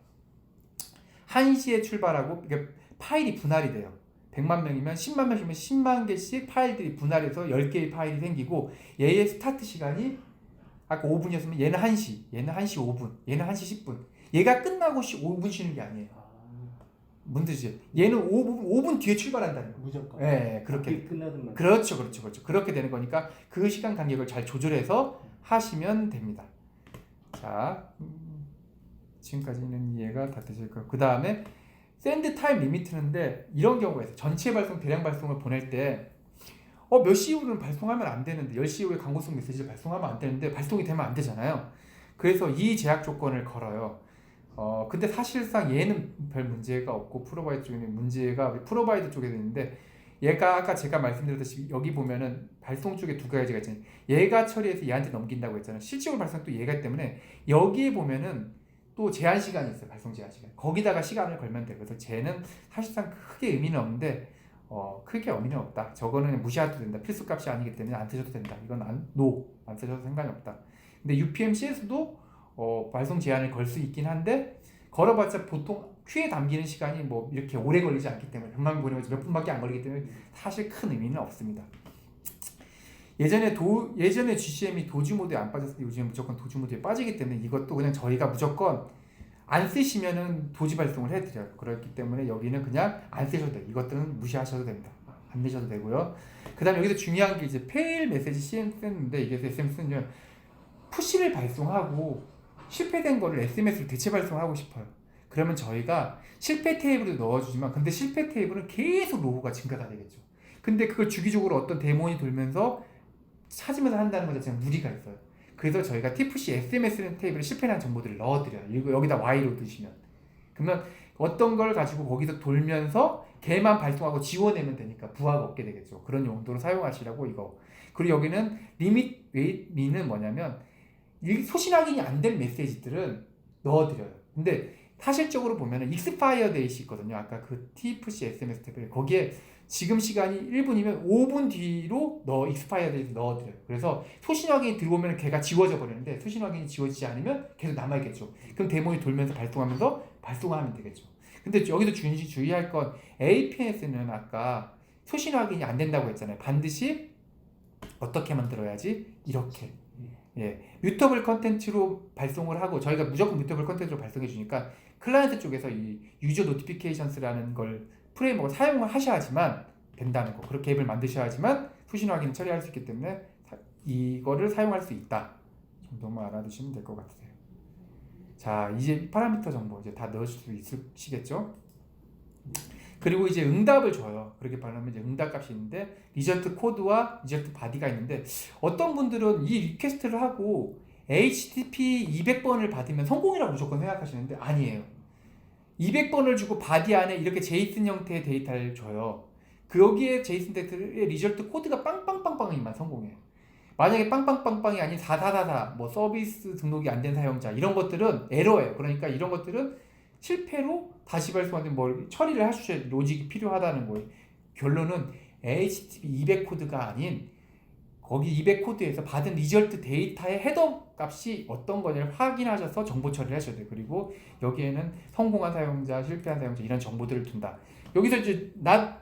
1시에 출발하고 이게 파일이 분할이 돼요. 100만 명이면 10만 명이면 10만 개씩 파일들이 분할해서 10개의 파일이 생기고 얘의 스타트 시간이 아까 5분이었으면 얘는 1시, 얘는 1시 5분, 얘는 1시 10분. 얘가 끝나고 5분 쉬는 게 아니에요. 뭔 뜻이지? 얘는 5분 뒤에 출발한다는 거예요. 무조건. 예, 그렇게. 끝나든 말. 그렇죠. 그렇게 되는 거니까 그 시간 간격을 잘 조절해서 하시면 됩니다. 자, 지금까지는 이해가 다 되실 거예요. 그 다음에 샌드 타임 리미트인데 이런 경우가 있어요. 전체 발송, 대량 발송을 보낼 때 몇 시 이후로는 발송하면 안 되는데 10시 이후에 광고성 메시지를 발송하면 안 되는데 발송이 되면 안 되잖아요. 그래서 이 제약 조건을 걸어요. 근데 사실상 얘는 별 문제가 없고 프로바이더 쪽에는 문제가 프로바이더 쪽에 있는데 얘가 아까 제가 말씀드렸듯이 여기 보면은 발송 쪽에 두 가지가 있잖아요. 얘가 처리해서 얘한테 넘긴다고 했잖아요. 실질적으로 발송 또 얘가 있기 때문에 여기에 보면은 또 제한 시간이 있어요. 발송 제한 시간. 거기다가 시간을 걸면 돼요. 그래서 쟤는 사실상 크게 의미는 없는데 크게 의미는 없다. 저거는 무시해도 된다. 필수값이 아니기 때문에 안 쓰셔도 된다. 이건 안 쓰셔도 상관이 없다. 근데 UPMC에서도 발송 제한을 걸 수 있긴 한데 걸어봤자 보통 큐에 담기는 시간이 뭐 이렇게 오래 걸리지 않기 때문에 100만 보내면 몇 분밖에 안 걸리기 때문에 사실 큰 의미는 없습니다. 예전에 GCM이 도주 모드에 안 빠졌을 때 요즘은 무조건 도주 모드에 빠지기 때문에 이것도 그냥 저희가 무조건 안 쓰시면은 도지 발송을 해드려요. 그렇기 때문에 여기는 그냥 안 쓰셔도 돼요. 이것들은 무시하셔도 됩니다. 안 내셔도 되고요. 그 다음에 여기서 중요한 게 이제 페일 메시지 CMS인데 이게 SMS는 푸시를 발송하고 실패된 거를 SMS로 대체 발송하고 싶어요. 그러면 저희가 실패 테이블을 넣어주지만 근데 실패 테이블은 계속 로고가 증가가 되겠죠. 근데 그걸 주기적으로 어떤 데몬이 돌면서 찾으면서 한다는 것 자체는 무리가 있어요. 그래서 저희가 TFC SMS 테이블에 실패한 정보들을 넣어드려요. 이거 여기다 Y로 두시면 그러면 어떤 걸 가지고 거기서 돌면서 걔만 발송하고 지워내면 되니까 부하가 없게 되겠죠. 그런 용도로 사용하시라고 이거. 그리고 여기는 리밋 웨이트는 뭐냐면 소신 확인이 안 된 메시지들은 넣어드려요. 근데 사실적으로 보면은 익스파이어 데이시 있거든요. 아까 그 TFC SMS 탭에 거기에 지금 시간이 1분이면 5분 뒤로 익스파이어 데이시 넣어드려요. 그래서 소신 확인이 들어오면 걔가 지워져 버리는데 소신 확인이 지워지지 않으면 계속 남아있겠죠. 그럼 데몬이 돌면서 발송하면 되겠죠. 근데 여기도 주의할 건 APNS는 아까 소신 확인이 안 된다고 했잖아요. 반드시 어떻게 만들어야지? 이렇게. 뮤터블 컨텐츠로 발송을 하고 저희가 무조건 뮤터블 컨텐츠로 발송해 주니까 클라이언트 쪽에서 이 유저 노티피케이션스라는 걸 프레임워크를 사용을 하셔야지만 된다는 거. 그렇게 앱을 만드셔야지만 수신 확인을 처리할 수 있기 때문에 이거를 사용할 수 있다 정도만 알아두시면 될 것 같아요. 자, 이제 파라미터 정보 이제 다 넣으실 수 있으시겠죠? 그리고 이제 응답을 줘요. 그렇게 말하면 이제 응답 값이 있는데 리저트 코드와 리저트 바디가 있는데 어떤 분들은 이 리퀘스트를 하고 HTTP 200번을 받으면 성공이라고 무조건 생각하시는데 아니에요. 200번을 주고 바디 안에 이렇게 제이슨 형태의 데이터를 줘요. 여기에 제이슨 데이터의 리저트 코드가 빵빵빵빵이면 성공해요. 만약에 빵빵빵빵이 아닌 4444 뭐 서비스 등록이 안 된 사용자 이런 것들은 에러예요. 그러니까 이런 것들은 실패로 다시 발송하는 뭘 처리를 하셔야 로직이 필요하다는 거예요. 결론은 HTTP 200 코드가 아닌 거기 200 코드에서 받은 리저트 데이터의 헤더 값이 어떤 거냐를 확인하셔서 정보 처리를 하셔야 돼요. 그리고 여기에는 성공한 사용자, 실패한 사용자 이런 정보들을 둔다. 여기서 이제 not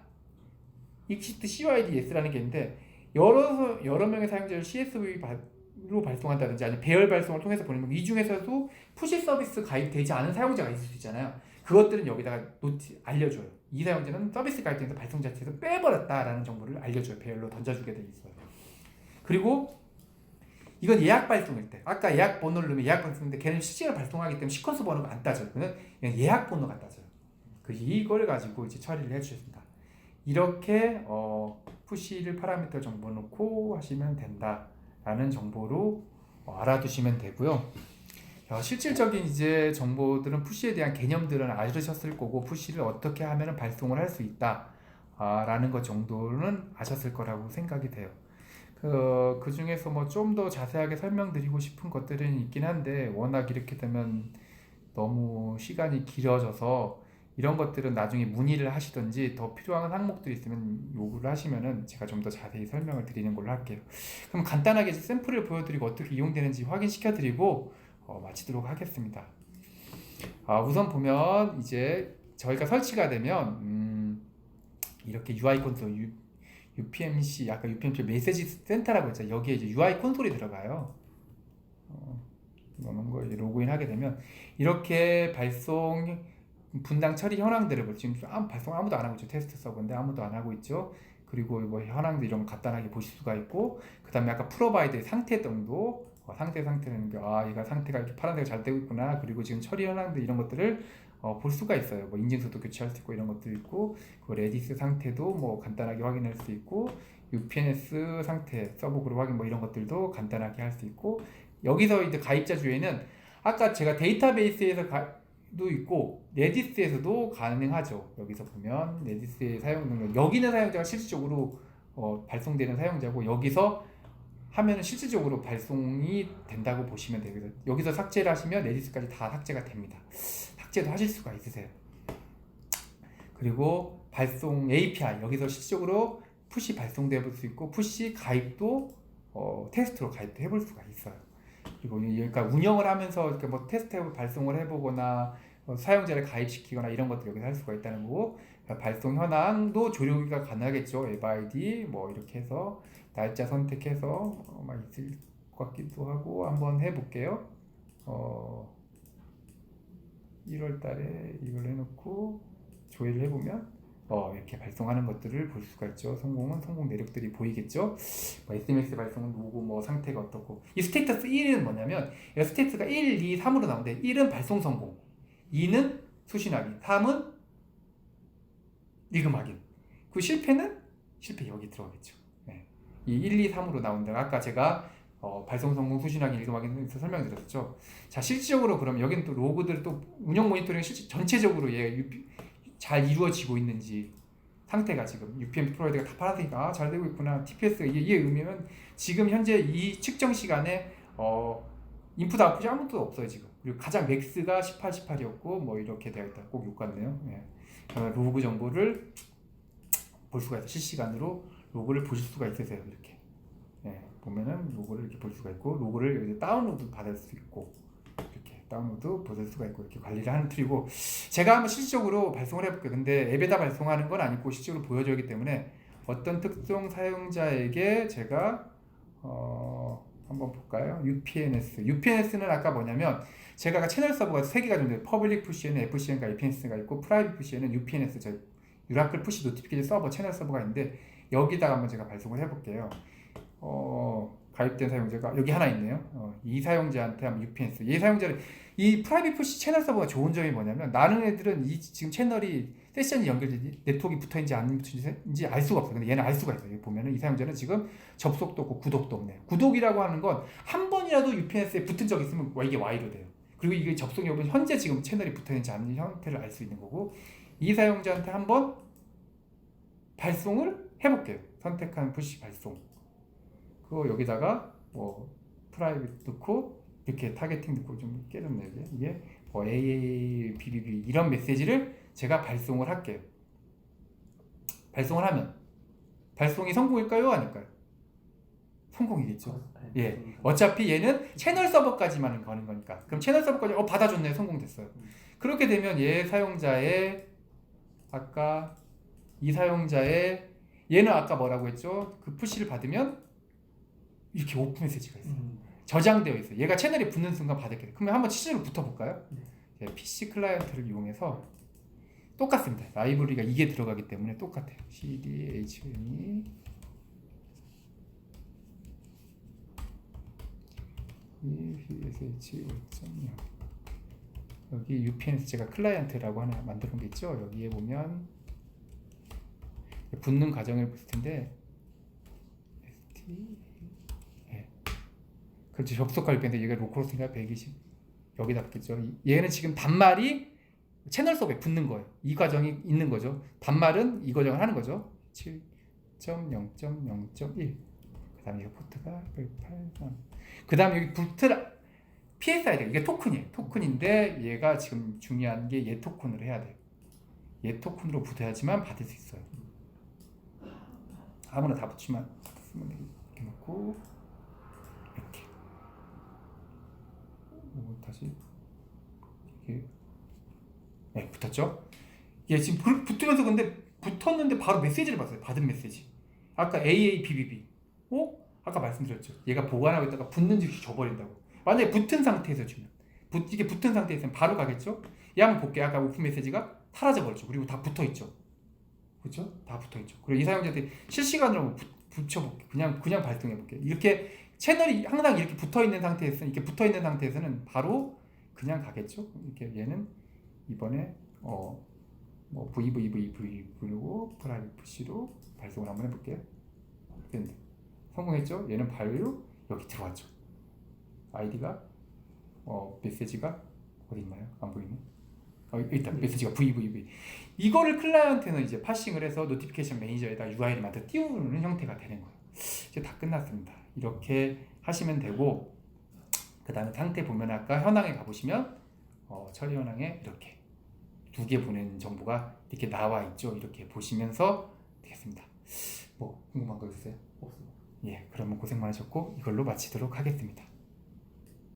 exist CYDS라는 게 있는데 여러 명의 사용자를 CSV로 발송한다든지 아니면 배열 발송을 통해서 보내면 이 중에서도 푸시 서비스 가입되지 않은 사용자가 있을 수 있잖아요. 그것들은 여기다가 알려줘요. 이 사용자는 서비스 가입돼서 발송 자체에서 빼버렸다라는 정보를 알려줘요. 배열로 던져주게 돼 있어요. 그리고 이건 예약 발송일 때 아까 예약 번호를 넣으면 예약 발송인데 걔는 실시간 발송하기 때문에 시퀀스 번호가 안 따져요. 그냥 예약 번호가 따져요. 이걸 가지고 이제 처리를 해주셨습니다. 이렇게 푸시를 파라미터 정보 넣고 하시면 된다라는 정보로 알아두시면 되고요. 실질적인 이제 정보들은 푸시에 대한 개념들은 알으셨을 거고 푸시를 어떻게 하면 발송을 할 수 있다라는 것 정도는 아셨을 거라고 생각이 돼요. 그 중에서 뭐 좀 더 자세하게 설명드리고 싶은 것들은 있긴 한데 워낙 이렇게 되면 너무 시간이 길어져서 이런 것들은 나중에 문의를 하시든지 더 필요한 항목들이 있으면 요구를 하시면은 제가 좀 더 자세히 설명을 드리는 걸로 할게요. 그럼 간단하게 샘플을 보여드리고 어떻게 이용되는지 확인시켜 드리고 마치도록 하겠습니다. 우선 보면 이제 저희가 설치가 되면 이렇게 UI 콘솔 UPMC 아까 UPMC 메시지 센터라고 했죠. 여기에 이제 UI 콘솔이 들어가요. 넣는 거 이제 로그인 하게 되면 이렇게 발송 분당 처리 현황들을 볼 지금 발송 아무도 안 하고 있죠. 테스트 서버인데 아무도 안 하고 있죠. 그리고 뭐 현황들 이런 거 간단하게 보실 수가 있고, 그 다음에 아까 프로바이드의 상태 정도, 상태는 얘가 상태가 이렇게 파란색 잘 되고 있구나. 그리고 지금 처리 현황들 이런 것들을 볼 수가 있어요. 뭐 인증서도 교체할 수 있고 이런 것도 있고, 그 레디스 상태도 뭐 간단하게 확인할 수 있고, UPNS 상태 서버 그룹 확인 뭐 이런 것들도 간단하게 할 수 있고, 여기서 이제 가입자 주에는 아까 제가 데이터베이스에서 도 있고 레디스에서도 가능하죠. 여기서 보면 레디스의 사용 능력, 여기는 사용자가 실질적으로 발송되는 사용자고, 여기서 하면은 실질적으로 발송이 된다고 보시면 돼요. 여기서 삭제를 하시면 레디스까지 다 삭제가 됩니다. 삭제도 하실 수가 있으세요. 그리고 발송 API, 여기서 실질적으로 푸시 발송돼 볼 수 있고, 푸시 가입도 테스트로 가입도 해볼 수가 있어요. 그리고 그러니까 운영을 하면서 이렇게 뭐 테스트 발송을 해보거나 사용자를 가입시키거나 이런 것들 여기서 할 수가 있다는 거고, 그러니까 발송 현황도 조류기가 가능하겠죠. 앱 아이디 뭐 이렇게 해서 날짜 선택해서 막 있을 것 같기도 하고, 한번 해볼게요. 1월 달에 이걸 해놓고 조회를 해보면 이렇게 발송하는 것들을 볼 수가 있죠. 성공 내력들이 보이겠죠. SMS 발송은 누구 뭐 상태가 어떻고, 이 스테이터스 1은 뭐냐면 스테이터스가 1, 2, 3으로 나오는데 1은 발송 성공, 2는 수신 확인, 3은 읽음 확인, 그 실패는 실패 여기 들어가겠죠. 네. 이 1, 2, 3으로 나온다. 아까 제가 발송 성공, 수신 확인, 읽음 확인에서 설명드렸죠. 자, 실질적으로 그러면 여기는 또 로그들 또 운영 모니터링 전체적으로 잘 이루어지고 있는지, 상태가 지금 UPM 프로바이드가 다 파란색이니까 잘 되고 있구나. TPS가 이게 의미면 지금 현재 이 측정 시간에 인풋 아웃풋이 아무것도 없어요 지금. 그리고 가장 맥스가 18, 18이었고 뭐 이렇게 되어 있다. 꼭 욕 같네요. 예. 로그 정보를 볼 수가 있어요. 실시간으로 로그를 보실 수가 있으세요. 이렇게. 예. 보면은 로그를 이렇게 볼 수가 있고, 로그를 이제 다운로드 받을 수 있고, 다운로드 받을 수가 있고, 이렇게 관리를 하는 툴이고, 제가 한번 실질적으로 발송을 해볼게요. 근데 앱에다 발송하는 건 아니고 실제로 보여주기 때문에 어떤 특정 사용자에게 제가 한번 볼까요? UPNS는 아까 뭐냐면 제가 채널 서버가 3개가 있는데 퍼블릭 푸시에는 FCN과 APNS가 있고, 프라이빗 푸시에는 UPNS, 유라클 푸시 노티피케이션 서버 채널 서버가 있는데 여기다가 한번 제가 발송을 해볼게요. 가입된 사용자가 여기 하나 있네요. 이 사용자한테 한번 UPNS, 이 사용자를, 이 프라이빗 푸시 채널 서버가 좋은 점이 뭐냐면 나는 애들은 이 지금 채널이 세션이 연결되지 네트워크가 붙어있는지 안 붙어있는지 알 수가 없어요. 근데 얘는 알 수가 있어요. 여기 보면은 이 사용자는 지금 접속도 없고 구독도 없네요. 구독이라고 하는 건 한 번이라도 UPNS에 붙은 적 있으면 이게 Y로 돼요. 그리고 이게 접속이 없으면 현재 지금 채널이 붙어있는지 아닌지 형태를 알 수 있는 거고, 이 사용자한테 한번 발송을 해볼게요. 선택한 푸시 발송. 그거 여기다가 뭐 프라이빗 넣고 이렇게 타겟팅 넣고 좀 깨졌네 이게 뭐 AAA, BBB 이런 메시지를 제가 발송을 할게요. 발송을 하면 발송이 성공일까요? 아닐까요? 성공이겠죠. 예. 어차피 얘는 채널 서버까지만 가는 거니까. 그럼 채널 서버까지 받아줬네, 성공됐어요. 그렇게 되면 얘 사용자의 아까 이 사용자의 얘는 아까 뭐라고 했죠? 그 푸시를 받으면 이렇게 오픈 메시지가 있어요. 저장되어 있어요. 얘가 채널에 붙는 순간 받을게 돼요. 그러면 한번 실제로 붙어볼까요? PC 클라이언트를 이용해서 똑같습니다. 라이브러리가 이게 들어가기 때문에 똑같아요. CDHN이 ESH 5.0 여기 UPNS 제가 클라이언트라고 하나 만들어 놓은 게 있죠. 여기에 보면 붙는 과정을 볼 텐데 그렇죠. 접속 관리인데 얘가 로컬호스트니까 120 여기다 붙겠죠. 얘는 지금 단말이 채널 서버에 붙는 거예요. 이 과정이 있는 거죠. 단말은 이 과정을 하는 거죠. 7.0.0.1 그 다음에 이 포트가 183 그 다음에 여기 PSID 이게 토큰이에요. 토큰인데 얘가 지금 중요한 게 얘 토큰을 해야 돼요. 얘 토큰으로 붙어야지만 받을 수 있어요. 아무나 다 붙이면 이렇게 놓고 이렇게 다시 이게 네, 붙었죠? 얘 지금 붙으면서 근데 붙었는데 바로 메시지를 받았어요. 받은 메시지. 아까 AABBB. 아까 말씀드렸죠. 얘가 보관하고 있다가 붙는 즉시 줘버린다고. 만약에 붙은 상태에서 주면 이게 붙은 상태에서는 바로 가겠죠? 얘 한번 볼게요. 아까 오픈 메시지가 사라져버렸죠. 그리고 다 붙어있죠. 그렇죠? 다 붙어있죠. 그리고 이 사용자한테 실시간으로 붙여볼게요. 그냥 발송해볼게요. 이렇게 채널이 항상 이렇게 붙어있는 상태에서는 바로 그냥 가겠죠. 이렇게 얘는 이번에 뭐 VVVV로 프라이빗C로 발송을 한번 해볼게요. 됐는데 성공했죠? 얘는 바로 여기 들어왔죠. 아이디가 메시지가 어디 있나요? 안 보이네. 일단 메시지가 VVV. 이거를 클라이언트는 이제 파싱을 해서 노티피케이션 매니저에다 UI를 만들어 띄우는 형태가 되는 거예요. 이제 다 끝났습니다. 이렇게 하시면 되고, 그 다음에 상태 보면 아까 현황에 가보시면 처리 현황에 이렇게 2개 보낸 정보가 이렇게 나와 있죠. 이렇게 보시면서 되겠습니다. 뭐 궁금한 거 있으세요? 없습니다. 예, 그러면 고생 많으셨고 이걸로 마치도록 하겠습니다.